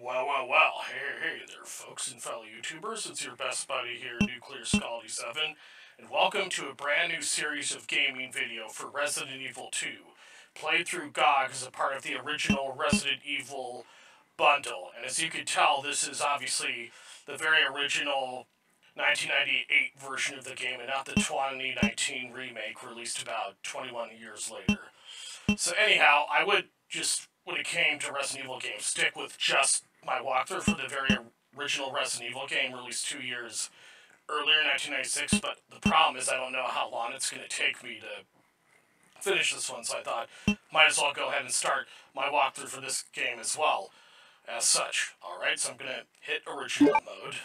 Well, hey there, folks and fellow YouTubers. It's your best buddy here, Nuclear Scaldy 7, and welcome to a brand new series of gaming video for Resident Evil 2, played through GOG as a part of the original Resident Evil bundle. And as you can tell, this is obviously the very original 1998 version of the game, and not the 2019 remake released about 21 years later. So anyhow, I would just, when it came to Resident Evil games, stick with just my walkthrough for the very original Resident Evil game released 2 years earlier in 1996, but the problem is I don't know how long it's going to take me to finish this one, so I thought might as well go ahead and start my walkthrough for this game as well, as such. Alright, so I'm going to hit original mode.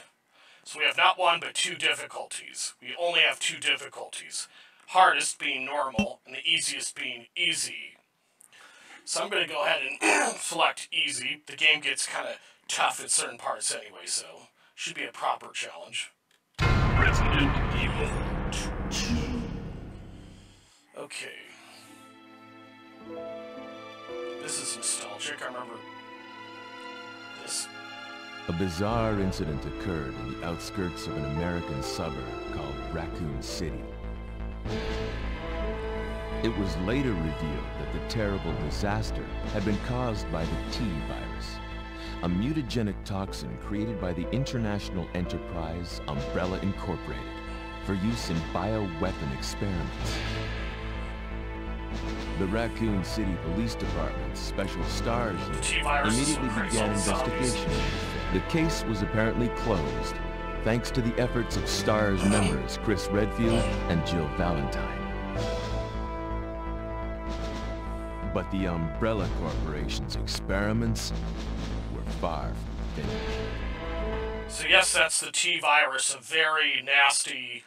So we have not one, but two difficulties. We only have two difficulties. Hardest being normal, and the easiest being easy. So I'm going to go ahead and select easy. The game gets kind of tough at certain parts anyway, so should be a proper challenge. Resident Evil 2. Okay. This is nostalgic. I remember this. A bizarre incident occurred in the outskirts of an American suburb called Raccoon City. It was later revealed that the terrible disaster had been caused by the T-virus, a mutagenic toxin created by the international enterprise Umbrella Incorporated for use in bioweapon experiments. The Raccoon City Police Department's Special Stars immediately began investigation. The case was apparently closed, thanks to the efforts of STARS members Chris Redfield and Jill Valentine. But the Umbrella Corporation's experiments were far from finished. So yes, that's the T-virus, a very nasty,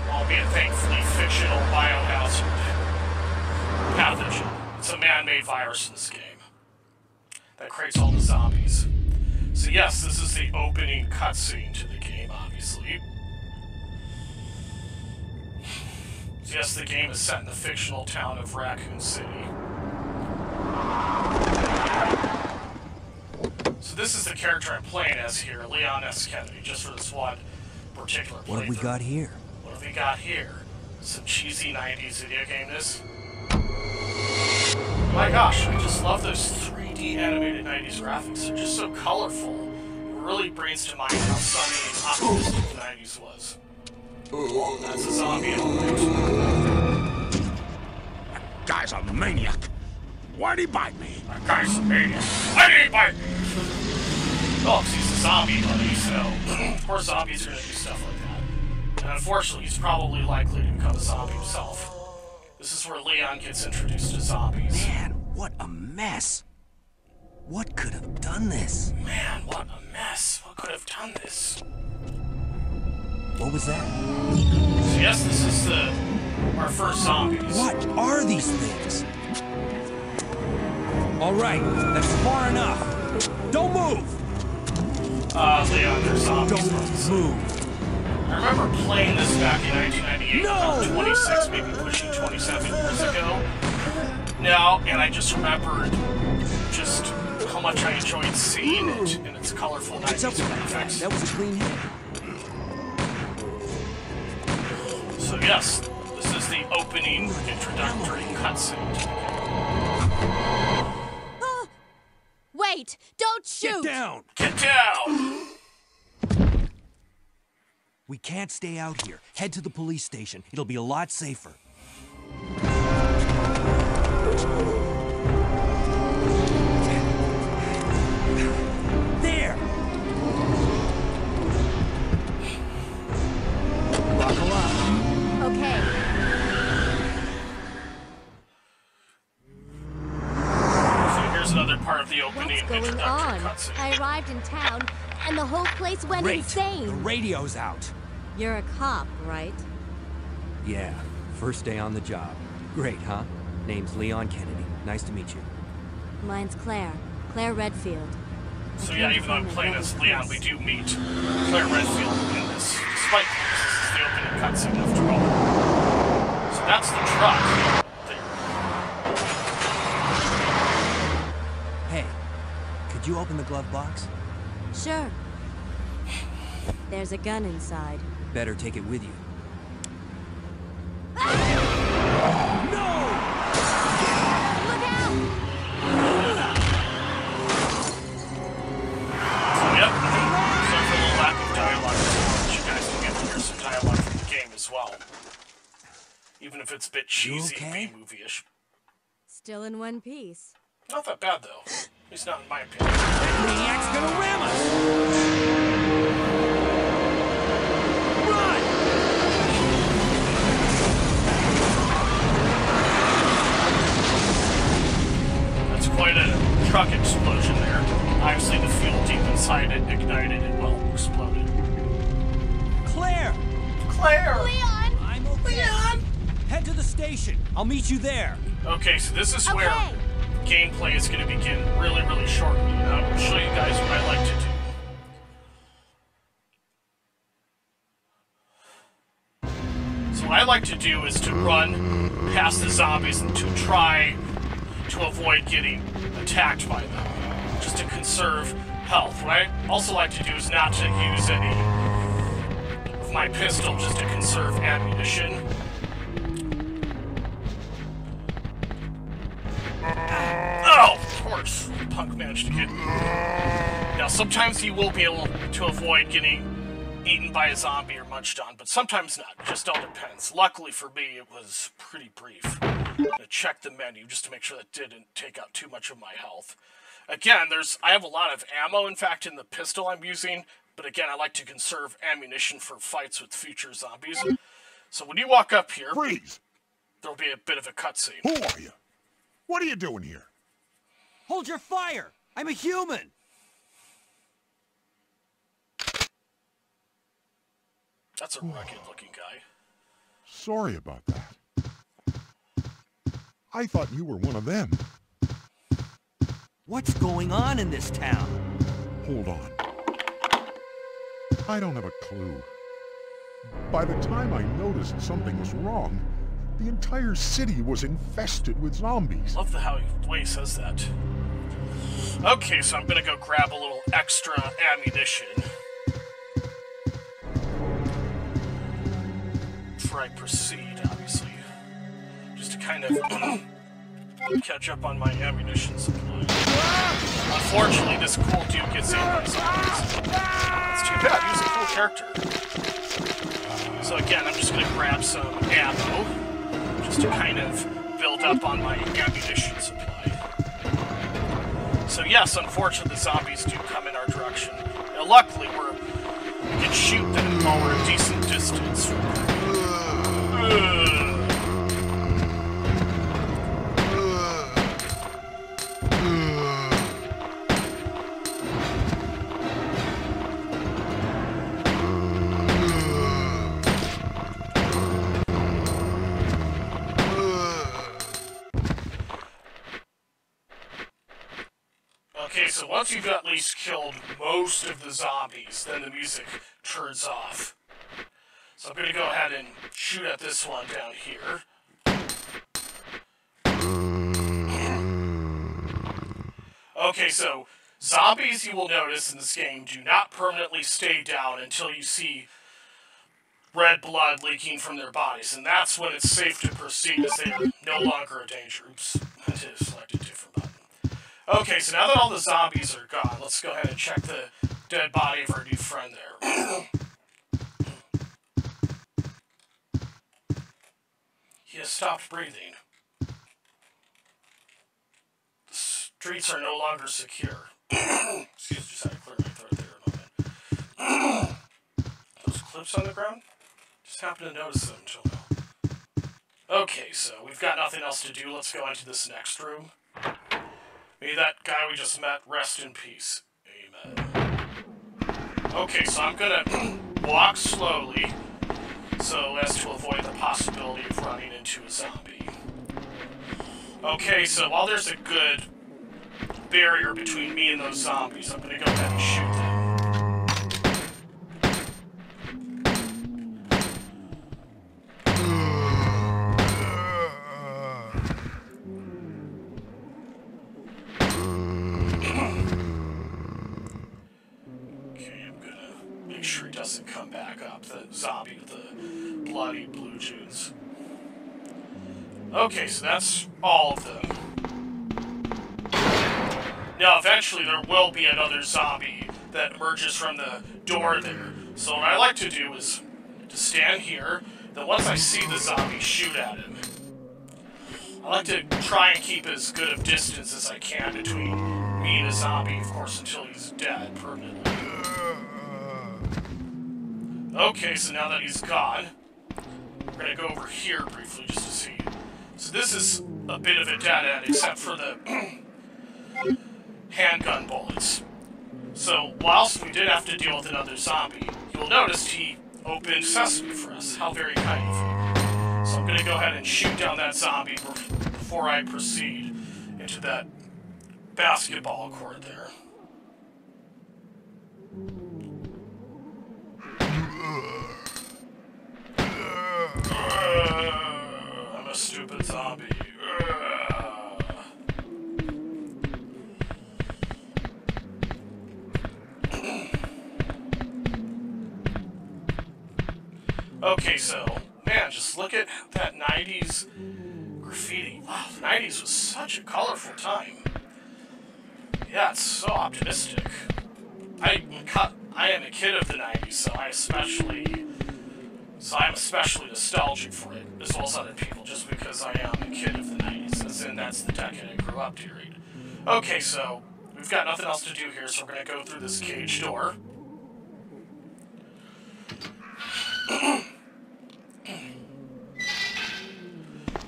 albeit thankfully fictional biohazard pathogen. It's a man-made virus in this game that creates all the zombies. So yes, this is the opening cutscene to the game, obviously. So yes, the game is set in the fictional town of Raccoon City. So this is the character I'm playing as here, Leon S. Kennedy, just for this one particular playthrough. What have we got here? What have we got here? Some cheesy 90s video game-ness. My gosh, I just love those 3D animated 90s graphics. They're just so colorful. It really brings to mind how sunny and optimistic the 90s was. That's a zombie element. That guy's a maniac. Why'd he bite me? That guy's a maniac. Why did he bite me? Oh, 'cause he's a zombie, buddy, so of course zombies are gonna do stuff like that. And unfortunately, he's probably likely to become a zombie himself. This is where Leon gets introduced to zombies. Man, what a mess. What could have done this? Man, what a mess. What could have done this? What was that? So yes, this is our first zombies. What are these things? All right, that's far enough. Don't move! Leon, they're zombies. Don't move. I remember playing this back in 1998, No! 26, maybe pushing 27 years ago. Now, and I just remembered just how much I enjoyed seeing it in its colorful 90s What's up with graphics. that? That was a clean hit. So yes, this is the opening introductory cutscene. Wait! Don't shoot! Get down! Get down! We can't stay out here. Head to the police station. It'll be a lot safer. There! Buckle up. Okay. So here's another part of the opening What's going introductory on? cutscene. I arrived in town, and the whole place went Great. The insane. radio's out. You're a cop, right? Yeah, first day on the job. Great, huh? Name's Leon Kennedy. Nice to meet you. Mine's Claire. Claire Redfield. So yeah, even though I'm playing as Leon, we do meet Claire Redfield in this. Despite this is the opening cutscene after all. So that's the truck. Hey, could Did you open the glove box? Sure. There's a gun inside. Better take it with you. Look out! So, yep. Sorry for the lack of dialogue. You guys can get to hear some dialogue from the game as well. Even if it's a bit cheesy, okay? B-movie-ish. Still in one piece. Not that bad, though. At least not in my opinion. That maniac's gonna ram us! Run! That's quite a truck explosion there. Obviously, the fuel deep inside it ignited and, well, exploded. Claire! Claire! Leon! I'm okay. Leon! Head to the station. I'll meet you there. Okay, so this is Okay. where gameplay is going to begin really, really shortly. I'm going to show you guys what I like to do. So what I like to do is to run past the zombies and to try to avoid getting attacked by them, just to conserve health. What I also like to do is not to use any of my pistol, just to conserve ammunition. Oh, of course. Punk managed to get me. Now, sometimes he will be able to avoid getting eaten by a zombie or munched on, but sometimes not. It just all depends. Luckily for me, it was pretty brief. I'm gonna check the menu just to make sure that didn't take out too much of my health. Again, I have a lot of ammo, in fact, in the pistol I'm using, but again, I like to conserve ammunition for fights with future zombies. So when you walk up here, Freeze! there'll be a bit of a cutscene. Who are you? What are you doing here? Hold your fire! I'm a human! That's a rugged-looking guy. Sorry about that. I thought you were one of them. What's going on in this town? Hold on. I don't have a clue. By the time I noticed something was wrong, the entire city was infested with zombies. Love the way he says that. Okay, so I'm gonna go grab a little extra ammunition before I proceed, obviously. Just to kind of catch up on my ammunition supply. Unfortunately, this cool dude gets in by zombies. It's too bad, he's a cool character. So again, I'm just gonna grab some ammo, just to kind of build up on my ammunition supply. So yes, unfortunately, the zombies do come in our direction. Now, luckily, we can shoot them while we're a decent distance from them. Okay, so once you've at least killed most of the zombies, then the music turns off. So I'm gonna go ahead and shoot at this one down here. Okay, so zombies, you will notice in this game, do not permanently stay down until you see red blood leaking from their bodies, and that's when it's safe to proceed, as they are no longer a danger. Oops, I did select a different button. Okay, so now that all the zombies are gone, let's go ahead and check the dead body of our new friend there. He has stopped breathing. The streets are no longer secure. Excuse me, just had to clear my throat there a moment. Those clips on the ground? Just happened to notice them until now. Okay, so we've got nothing else to do. Let's go into this next room. May that guy we just met rest in peace. Amen. Okay, so I'm gonna walk slowly so as to avoid the possibility of running into a zombie. Okay, so while there's a good barrier between me and those zombies, I'm gonna go ahead and shoot them. doesn't come back up. The zombie with the bloody blue jeans. Okay, so that's all of them. Now, eventually there will be another zombie that emerges from the door there. So what I like to do is to stand here, then once I see the zombie, shoot at him. I like to try and keep as good of distance as I can between me and the zombie, of course, until he's dead permanently. Okay, so now that he's gone, we're gonna go over here briefly just to see. So this is a bit of a dead end, except for the handgun bullets. So, whilst we did have to deal with another zombie, you will notice he opened sesame for us. How very kind of him. So I'm gonna go ahead and shoot down that zombie before I proceed into that basketball court there. I'm a stupid zombie. Okay, so, man, just look at that 90s graffiti. Wow, the 90s was such a colorful time. Yeah, it's so optimistic. I am a kid of the 90s, so I'm especially nostalgic for it, as well as other people, just because I am a kid of the 90s, as in that's the decade I grew up during. Okay, so, we've got nothing else to do here, so we're gonna go through this cage door.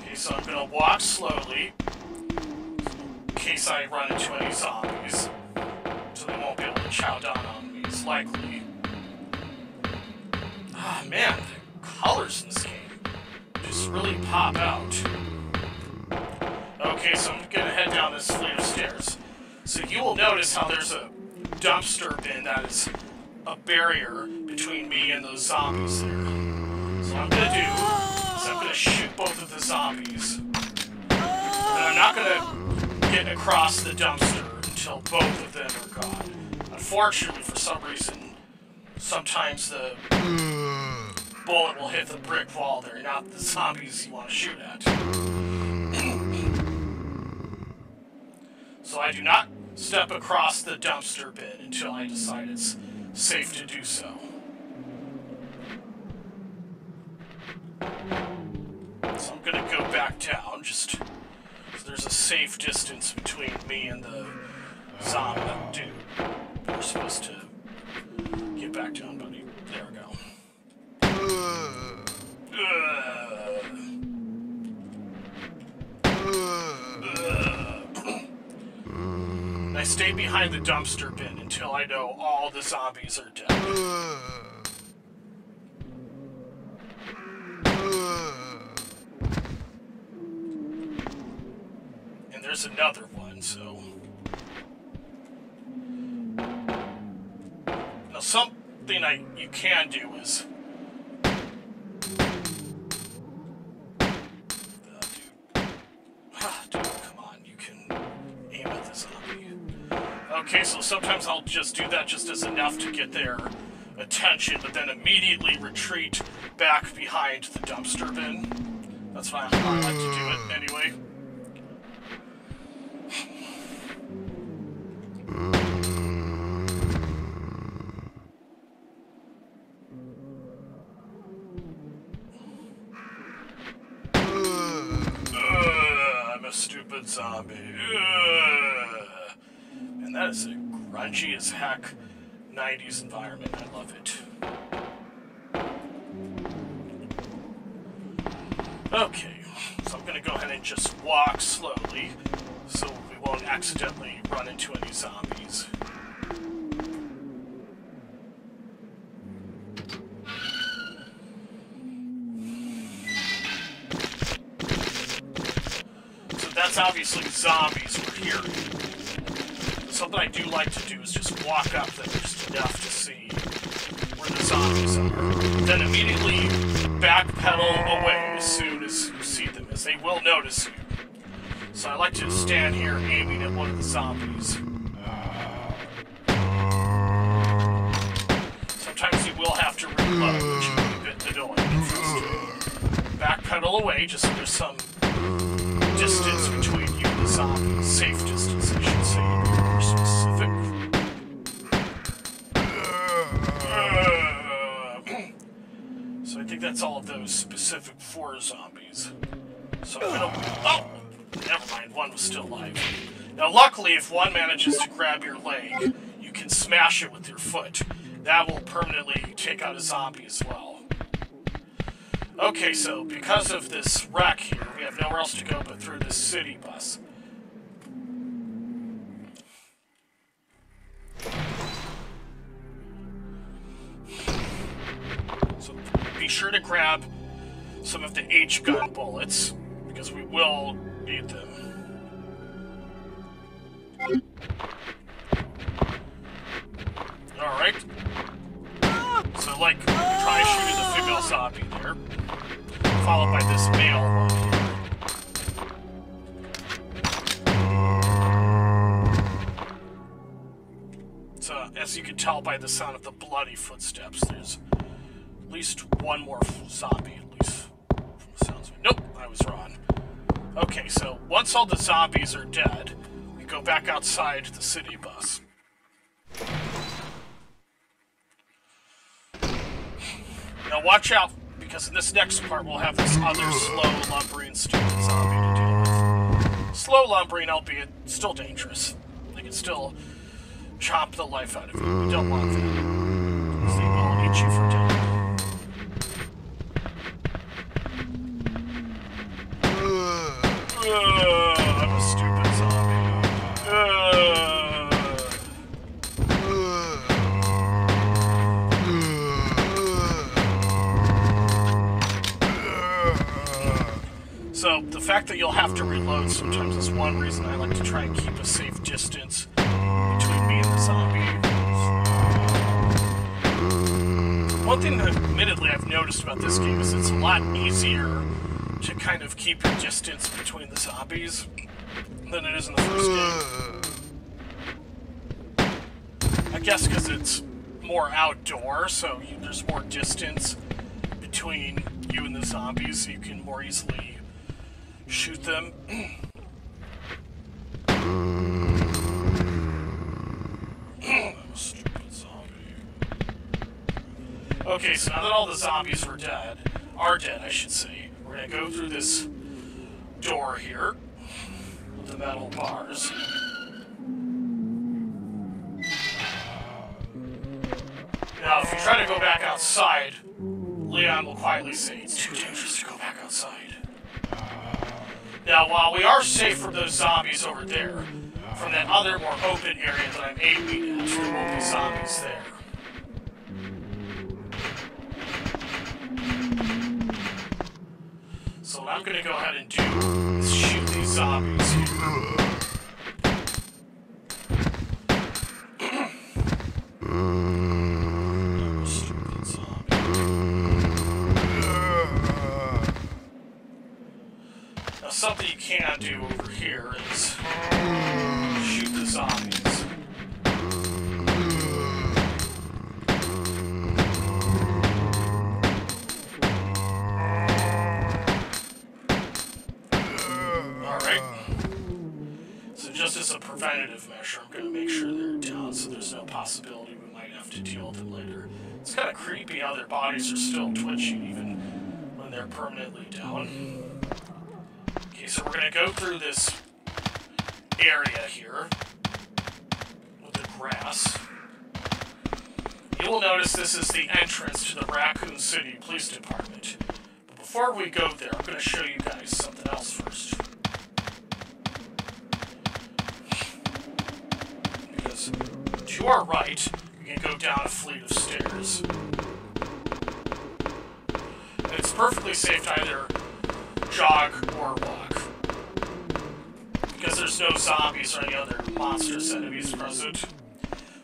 Okay, so I'm gonna walk slowly, in case I run into any zombies, so they won't be able to chow down on me, it's likely. Ah, man, the colors in this game just really pop out. Okay, so I'm gonna head down this flight of stairs. So you will notice how there's a dumpster bin that is a barrier between me and those zombies there. So what I'm gonna do is I'm gonna shoot both of the zombies. And I'm not gonna get across the dumpster until both of them are gone. Unfortunately, for some reason, sometimes the bullet will hit the brick wall there, not the zombies you want to shoot at. So I do not step across the dumpster bin until I decide it's safe to do so. So I'm gonna go back down, just so there's a safe distance between me and the zombie dude. We're supposed to get back down, buddy. There we go. I stay behind the dumpster bin until I know all the zombies are dead. And there's another one, so... Now, something you can do is... Dude, come on, you can aim at the zombie. Okay, so sometimes I'll just do that just as enough to get their attention, but then immediately retreat back behind the dumpster bin. That's how I like to do it anyway. I'm a stupid zombie. And that is a grungy as heck 90s environment. I love it. Okay, so I'm gonna go ahead and just walk slowly so we won't accidentally run into any zombies. So that's obviously zombies we're hearing. Something I do like to do is just walk up them just enough to see where the zombies are. Then immediately backpedal away as soon as you see them, as they will notice you. So I like to stand here aiming at one of the zombies. Sometimes you will have pull away just so there's some distance between you and the zombie. Safe distance, I should say, to be more specific. So I think that's all of those specific 4 zombies. So I'm gonna... Oh! Never mind, one was still alive. Now luckily, if one manages to grab your leg, you can smash it with your foot. That will permanently take out a zombie as well. Okay, so because of this wreck here, we have nowhere else to go but through this city bus. So be sure to grab some of the H-gun bullets, because we will need them. Alright. So, like, try shooting the female zombie there, followed by this male one here. So, as you can tell by the sound of the bloody footsteps, there's at least one more zombie, at least from the sounds of it. Nope, I was wrong. Okay, so once all the zombies are dead, we go back outside the city bus. Now watch out, because in this next part we'll have this other slow, lumbering, stupid zombie to deal with. Slow lumbering, albeit still dangerous. They can still chop the life out of you. We don't want that, because they will eat you for dinner. I'm a stupid zombie. So, the fact that you'll have to reload sometimes is one reason I like to try and keep a safe distance between me and the zombie. One thing that, admittedly, I've noticed about this game is it's a lot easier to kind of keep your distance between the zombies than it is in the first game. I guess because it's more outdoor, so there's more distance between you and the zombies, so you can more easily shoot them. I'm a stupid zombie. Okay, so now that all the zombies are dead, I should say, we're gonna go through this door here with the metal bars. Now, if you try to go back outside, Leon will quietly say, "It's too dangerous to go back outside." Now, while we are safe from those zombies over there, from that other more open area that I'm aiming at, there won't be zombies there. So what I'm going to go ahead and do is shoot these zombies here. Stupid zombie. Now something you can do over here is shoot the zombies. Just as a preventative measure, I'm going to make sure they're down so there's no possibility we might have to deal with them later. It's kind of creepy how their bodies are still twitching even when they're permanently down. Okay, so we're going to go through this area here with the grass. You will notice this is the entrance to the Raccoon City Police Department. But before we go there, I'm going to show you guys something else first. To our right, we can go down a fleet of stairs. And it's perfectly safe to either jog or walk, because there's no zombies or any other monstrous enemies present.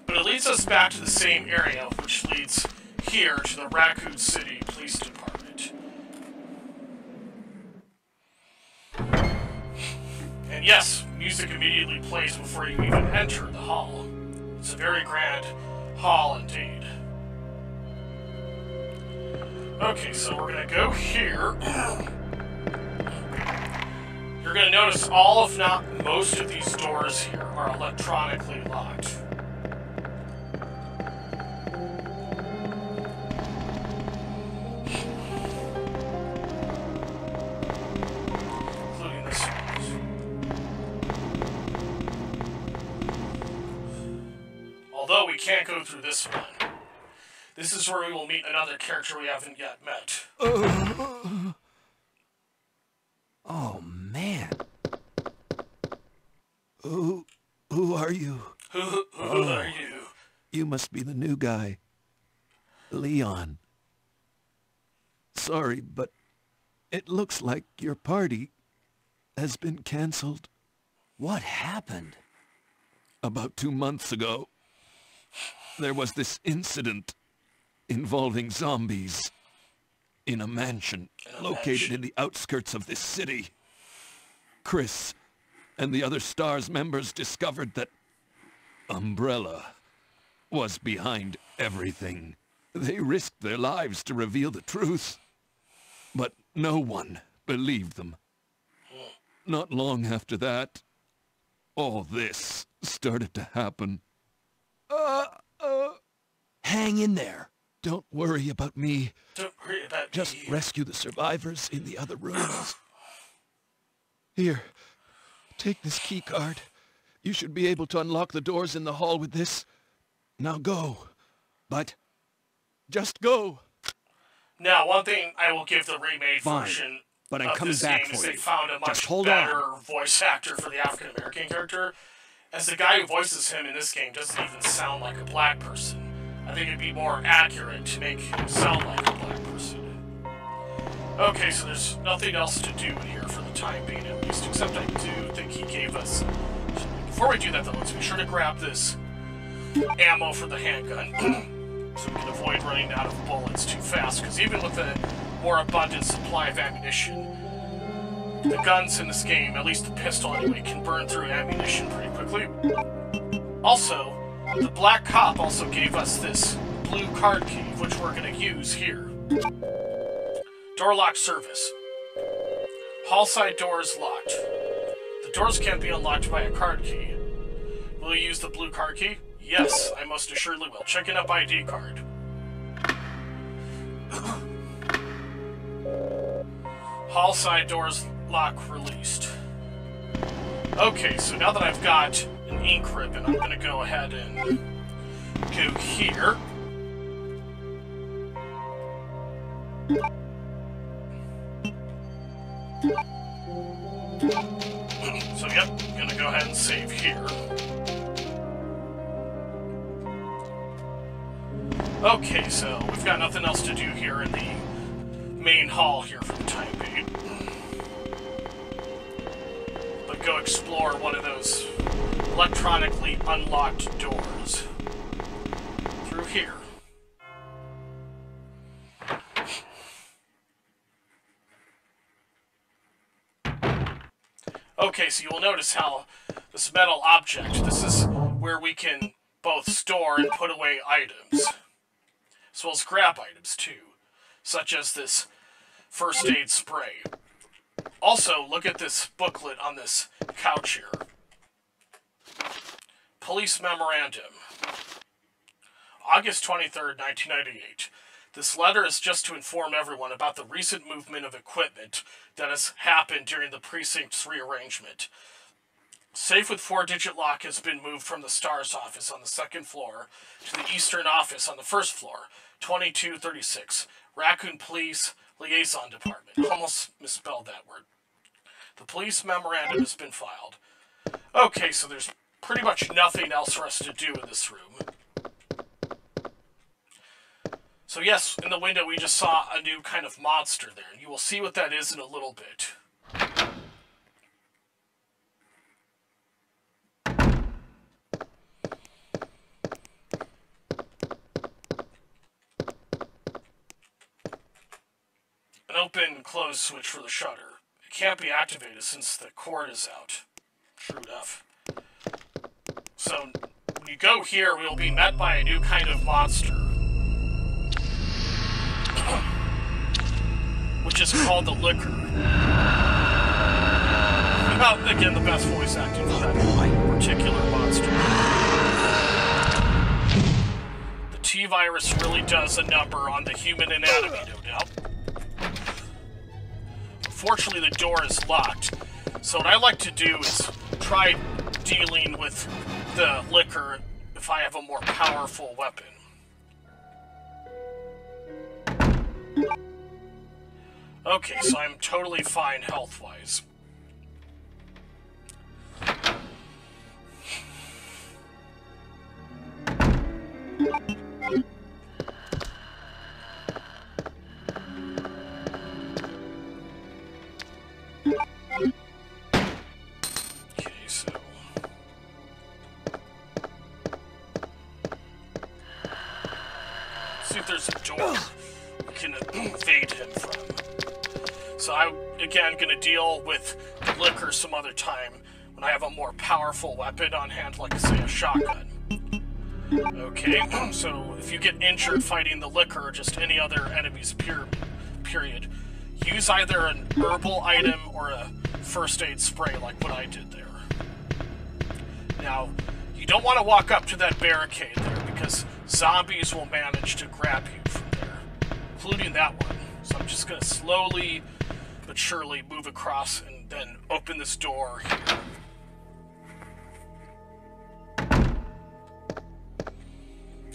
But it leads us back to the same area, which leads here to the Raccoon City Police Department. And yes, music immediately plays before you even enter the hall. It's a very grand hall indeed. Okay, so we're gonna go here. You're going to notice all, if not most, of these doors here are electronically locked. Including this one. Although we can't go through this one. This is where we will meet another character we haven't yet met. Oh, man. Who are you? Who are you? You must be the new guy. Leon. Sorry, but it looks like your party has been canceled. What happened? About 2 months ago, there was this incident involving zombies in a mansion located in the outskirts of this city. Chris and the other STARS members discovered that Umbrella was behind everything. They risked their lives to reveal the truth, but no one believed them. Not long after that, all this started to happen. Hang in there. Don't worry about me. Don't worry about Just me. rescue the survivors in the other rooms. Here, take this key card. You should be able to unlock the doors in the hall with this. Now go. But just go. Now, one thing I will give the remade Fine, version but I'm of coming this back game for is they you. found a much Just hold better on. voice actor for the African-American character, as the guy who voices him in this game doesn't even sound like a black person. I think it'd be more accurate to make him sound like a black person. Okay, so there's nothing else to do in here for the time being, at least, except I do think he gave us... Before we do that, though, let's be sure to grab this ammo for the handgun, so we can avoid running out of bullets too fast, because even with a more abundant supply of ammunition, the guns in this game, at least the pistol anyway, can burn through ammunition pretty quickly. Also, the black cop also gave us this blue card key, which we're going to use here. Door lock service. Hall side doors locked. The doors can't be unlocked by a card key. Will you use the blue card key? Yes, I most assuredly will. Checking up ID card. Hall side doors lock released. Okay, so now that I've got an ink ribbon, I'm gonna go ahead and go here. So yep, I'm gonna go ahead and save here. Okay, so we've got nothing else to do here in the main hall here for the time being. But go explore one of those electronically unlocked doors. Through here. Okay, so you will notice how this metal object, this is where we can both store and put away items, as well as grab items too, such as this first aid spray. Also, look at this booklet on this couch here. Police Memorandum. August 23rd, 1998. This letter is just to inform everyone about the recent movement of equipment that has happened during the precinct's rearrangement. Safe with 4-digit lock has been moved from the STARS office on the 2nd floor to the Eastern office on the 1st floor, 2236, Raccoon Police Liaison Department. Almost misspelled that word. The police memorandum has been filed. Okay, so there's pretty much nothing else for us to do in this room. So yes, in the window we just saw a new kind of monster there. You will see what that is in a little bit. An open and close switch for the shutter. It can't be activated since the cord is out. True enough. So, when you go here, we will be met by a new kind of monster. Which is called the Liquor. Again, the best voice acting for that particular monster. The T-virus really does a number on the human anatomy, no doubt. Unfortunately, the door is locked, so what I like to do is try dealing with the liquor if I have a more powerful weapon. Okay, so I'm totally fine health-wise. Okay, so... see if there's a door we can evade him from. So I'm, again, gonna deal with the liquor some other time when I have a more powerful weapon on hand, like, say, a shotgun. Okay, so if you get injured fighting the liquor or just any other enemies, period, use either an herbal item or a first aid spray like what I did there. Now, you don't want to walk up to that barricade there because zombies will manage to grab you from there, including that one. So I'm just going to slowly but surely move across and then open this door here.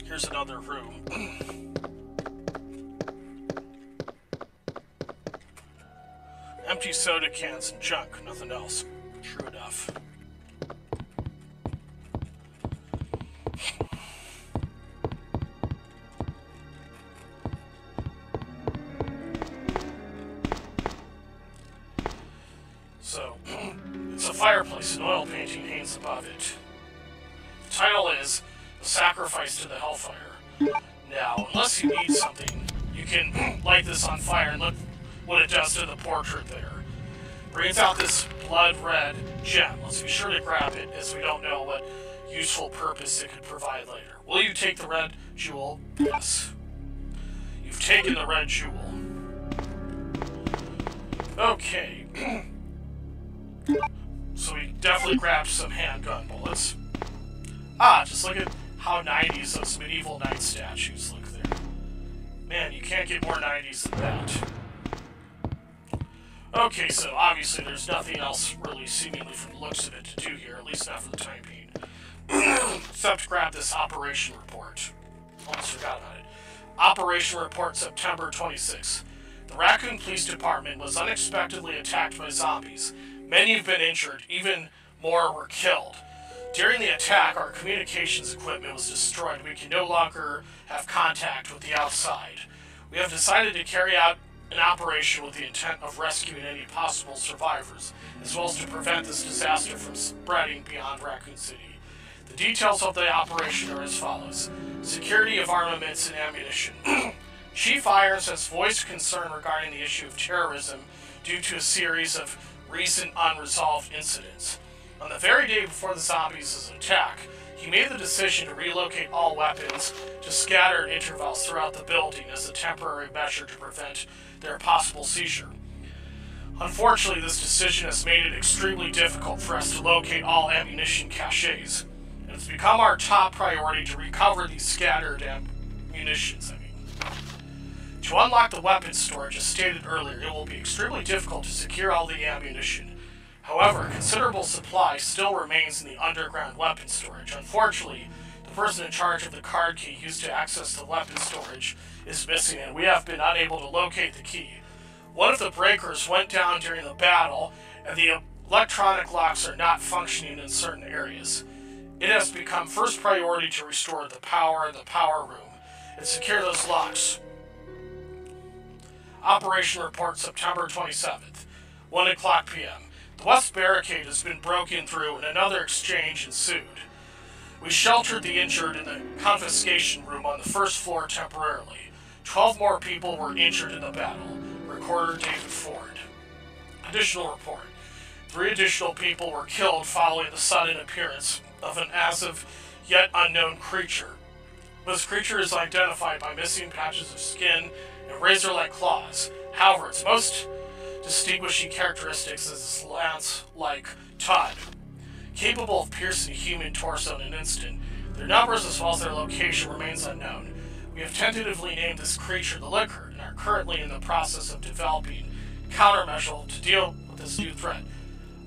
Here's another room. Empty soda cans and junk, nothing else. True enough. So, it's a fireplace, an oil painting hangs above it. The title is The Sacrifice to the Hellfire. Now, unless you need something, you can light this on fire and look what it does to the portrait there. Brings out this blood red gem. Let's be sure to grab it, as we don't know what useful purpose it could provide later. Will you take the red jewel? Yes. You've taken the red jewel. Okay. So we definitely grabbed some handgun bullets. Ah, just look at how 90s those medieval knight statues look there. Man, you can't get more 90s than that. Okay, so obviously there's nothing else really seemingly from the looks of it to do here, at least not for the time being. Except to grab this operation report. Almost forgot about it. Operation report September 26th. The Raccoon Police Department was unexpectedly attacked by zombies. Many have been injured, even more were killed. During the attack, our communications equipment was destroyed. We can no longer have contact with the outside. We have decided to carry out an operation with the intent of rescuing any possible survivors, as well as to prevent this disaster from spreading beyond Raccoon City. The details of the operation are as follows. Security of armaments and ammunition. Chief Irons has voiced concern regarding the issue of terrorism due to a series of recent unresolved incidents. On the very day before the zombies' attack, he made the decision to relocate all weapons to scattered intervals throughout the building as a temporary measure to prevent their possible seizure. Unfortunately, this decision has made it extremely difficult for us to locate all ammunition caches, and it's become our top priority to recover these scattered munitions. To unlock the weapons storage, as stated earlier, it will be extremely difficult to secure all the ammunition. However, considerable supply still remains in the underground weapons storage. Unfortunately, the person in charge of the card key used to access the weapons storage is missing, and we have been unable to locate the key. One of the breakers went down during the battle, and the electronic locks are not functioning in certain areas. It has become first priority to restore the power in the power room and secure those locks. Operation report September 27th, 1 o'clock p.m. The west barricade has been broken through and another exchange ensued. We sheltered the injured in the confiscation room on the first floor temporarily. 12 more people were injured in the battle. Recorder David Ford. Additional report. 3 additional people were killed following the sudden appearance of an as of yet unknown creature. This creature is identified by missing patches of skin and razor-like claws. However, its most distinguishing characteristics is lance like Todd, capable of piercing a human torso in an instant. Their numbers as well as their location remains unknown. We have tentatively named this creature the Liquor and are currently in the process of developing countermeasure to deal with this new threat.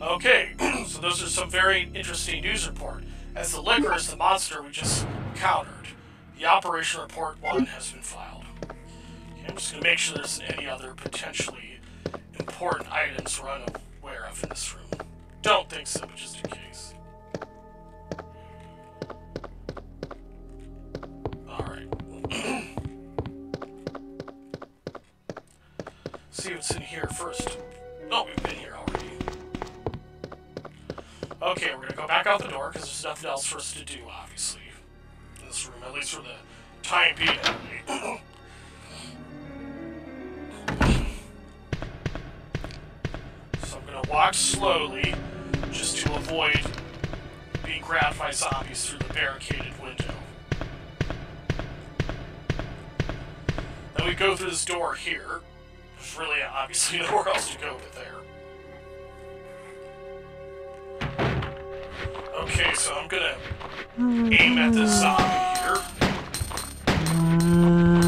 Okay, so those are some very interesting news report. As the Liquor is the monster we just encountered, the Operation Report 1 has been filed. Okay, I'm just going to make sure there's any other potentially important items we're unaware of in this room. Don't think so, but just in case. Alright. See what's in here first. Oh, we've been here already. Okay, we're gonna go back out the door because there's nothing else for us to do, obviously, in this room, at least for the time being. So I'm gonna walk slowly just to avoid being grabbed by zombies through the barricaded window. Then we go through this door here. There's really obviously nowhere else to go but there. Okay, so I'm gonna aim at this zombie here.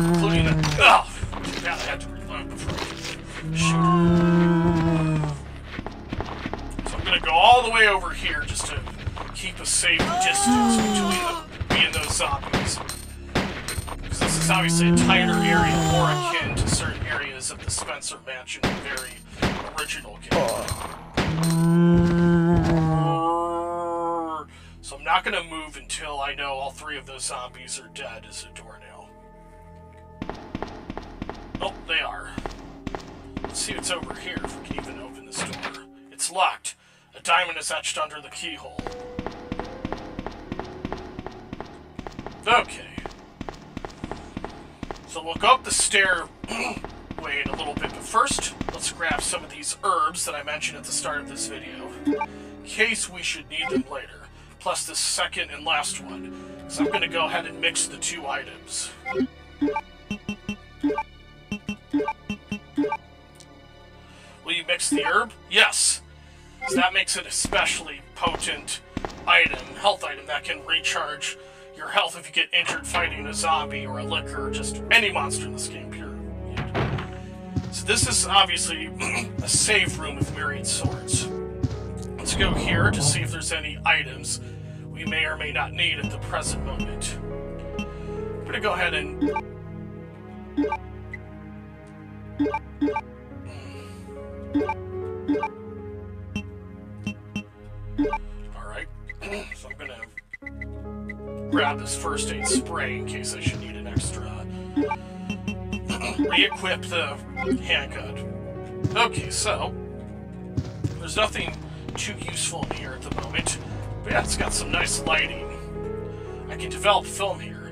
Including the... Oh! Too bad I had to reload before I shoot. So I'm gonna go all the way over here just to keep a safe distance between me and those zombies. Because this is obviously a tighter area, more akin to certain areas of the Spencer Mansion, the very original game. So I'm not going to move until I know all three of those zombies are dead as a doornail. Oh, they are. Let's see what's over here if we can even open this door. It's locked. A diamond is etched under the keyhole. Okay. So we'll go up the stairway in a little bit, but first, let's grab some of these herbs that I mentioned at the start of this video, in case we should need them later. Plus this second and last one. So I'm going to go ahead and mix the two items. Will you mix the herb? Yes. So that makes it an especially potent item, health item, that can recharge your health if you get injured fighting a zombie or a Liquor or just any monster in this game, period. So this is obviously a save room with myriad swords. Let's go here to see if there's any items we may or may not need at the present moment. I'm gonna go ahead and... Alright, so I'm gonna grab this first aid spray in case I should need an extra. Re-equip the handgun. Okay, so there's nothing too useful in here at the moment, but yeah, it's got some nice lighting. I can develop film here,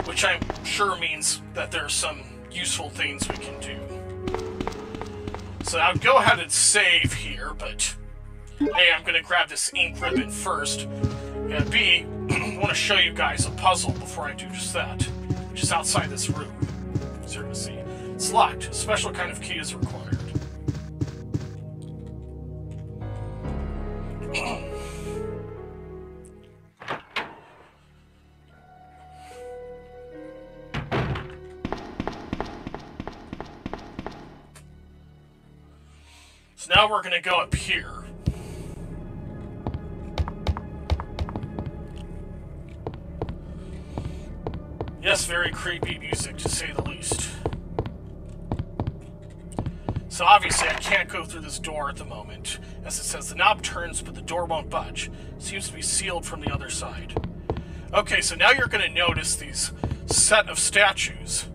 which I'm sure means that there's some useful things we can do. So I'll go ahead and save here, but A, I'm going to grab this ink ribbon first, and B, I want to show you guys a puzzle before I do just that, which is outside this room. As you're going to see. It's locked. A special kind of key is required. So now we're going to go up here. Yes, very creepy music, to say the least. So obviously I can't go through this door at the moment. As it says, the knob turns, but the door won't budge. It seems to be sealed from the other side. Okay, so now you're going to notice these set of statues.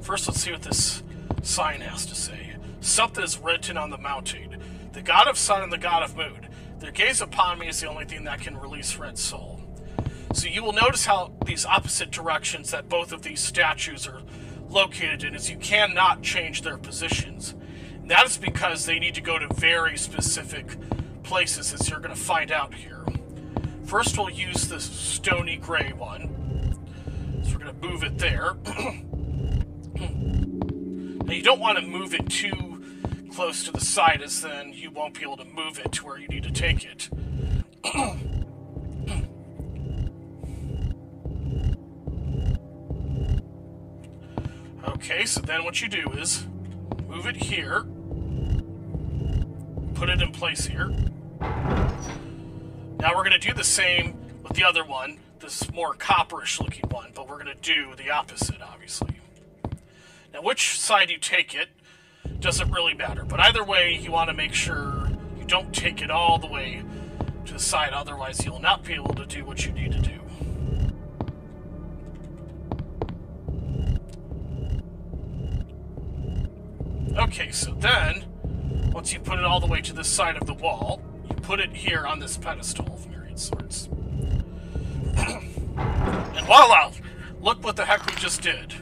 First, let's see what this sign has to say. Something is written on the mounting. The god of sun and the god of moon. Their gaze upon me is the only thing that can release Red Soul. So you will notice how these opposite directions that both of these statues are located in is you cannot change their positions. And that is because they need to go to very specific places, as you're going to find out here. First, we'll use the stony gray one. So we're going to move it there. Now, you don't want to move it too close to the side, as then you won't be able to move it to where you need to take it. Okay, so then what you do is move it here, put it in place here. Now we're going to do the same with the other one, this more copperish looking one, but we're going to do the opposite, obviously. Now which side you take it doesn't really matter, but either way you want to make sure you don't take it all the way to the side, otherwise you'll not be able to do what you need to do. Okay, so then, once you put it all the way to this side of the wall, you put it here on this pedestal of myriad swords. And voila! Look what the heck we just did.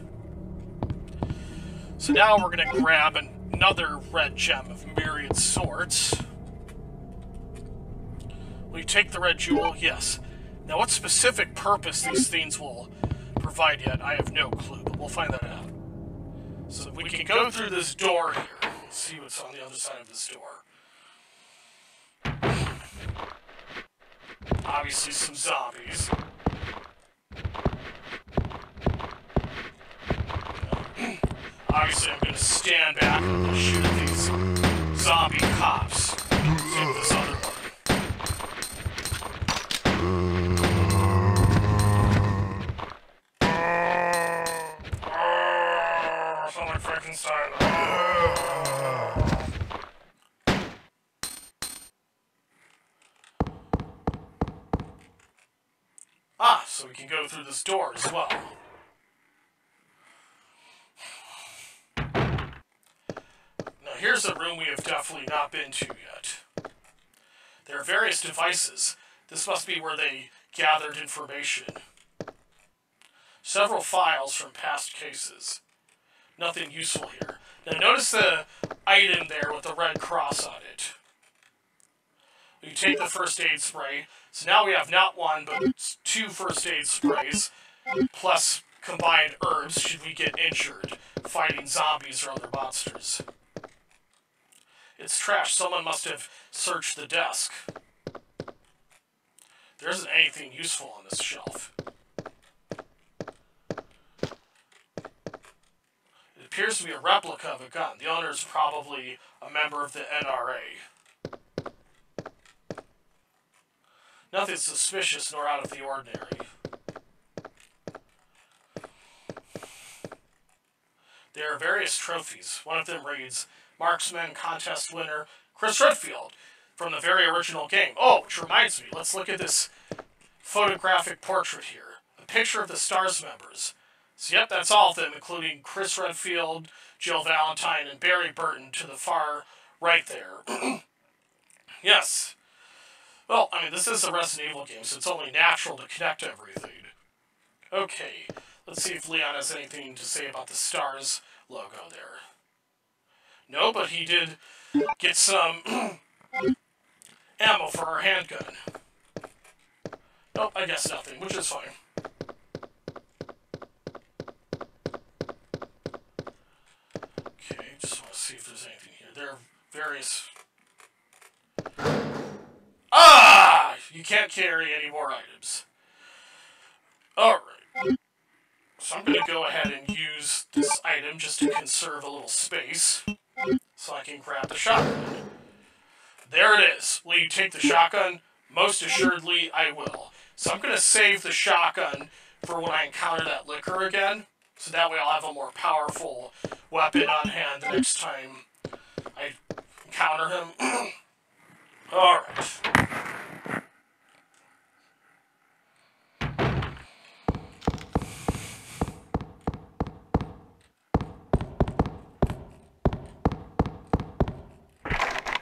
So now we're going to grab another red gem of myriad swords. Will you take the red jewel? Yes. Now what specific purpose these things will provide yet, I have no clue, but we'll find that out. So we can go through this door here and see what's on the other side of this door. Obviously some zombies. Obviously I'm going to stand back and shoot these zombie cops. Take this other one. Ah, so we can go through this door as well. Now here's a room we have definitely not been to yet. There are various devices. This must be where they gathered information. Several files from past cases. Nothing useful here. Now notice the item there with the red cross on it. You take the first aid spray. So now we have not one, but 2 first aid sprays, plus combined herbs should we get injured fighting zombies or other monsters. It's trash. Someone must have searched the desk. There isn't anything useful on this shelf. It appears to be a replica of a gun. The owner is probably a member of the NRA. Nothing suspicious nor out of the ordinary. There are various trophies. One of them reads, Marksman Contest winner Chris Redfield from the very original game. Oh, which reminds me, let's look at this photographic portrait here. A picture of the STARS members. So yep, that's all of them, including Chris Redfield, Jill Valentine, and Barry Burton to the far right there. Yes. Well, I mean, this is a Resident Evil game, so it's only natural to connect everything. Okay, let's see if Leon has anything to say about the STARS logo there. No, but he did get some ammo for our handgun. Nope, I guess nothing, which is fine. Okay, just want to see if there's anything here. There are various... Ah! You can't carry any more items. Alright. So I'm going to go ahead and use this item just to conserve a little space. So I can grab the shotgun. There it is. Will you take the shotgun? Most assuredly, I will. So I'm going to save the shotgun for when I encounter that liquor again. So that way I'll have a more powerful weapon on hand the next time I encounter him. Alright.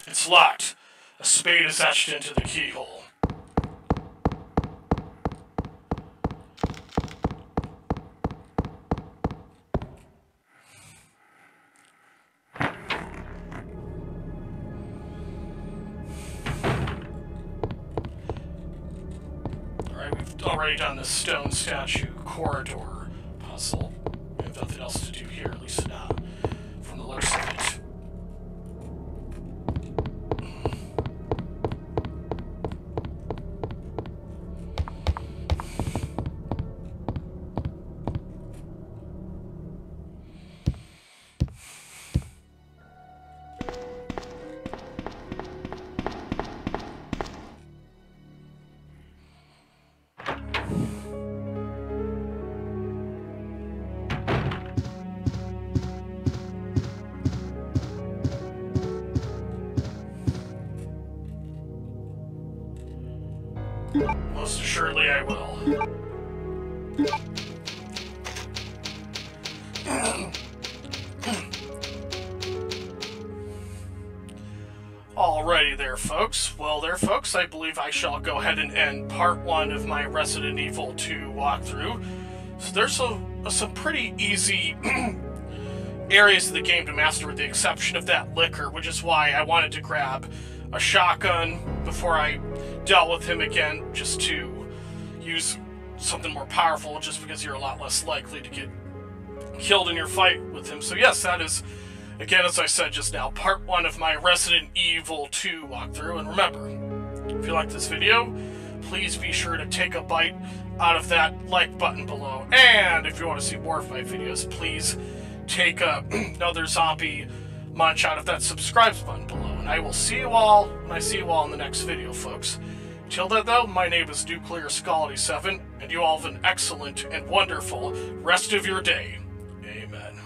It's locked. A spade is etched into the keyhole. Alright, we've already done the stone statue corridor puzzle. We have nothing else to do here, at least not from the looks of it. Most assuredly I will. Alrighty there, folks. Well, there, folks, I believe I shall go ahead and end part 1 of my Resident Evil 2 walkthrough. So there's some pretty easy areas of the game to master with the exception of that liquor, which is why I wanted to grab a shotgun before I dealt with him again, just to use something more powerful, just because you're a lot less likely to get killed in your fight with him. So yes, that is, again, as I said just now, part 1 of my Resident Evil 2 walkthrough. And remember, if you like this video, please be sure to take a bite out of that like button below. And if you want to see more of my videos, please take another zombie munch out of that subscribe button below. And I will see you all when I see you all in the next video, folks. Till then, though, my name is Nuclear Scaldy 7, and you all have an excellent and wonderful rest of your day. Amen.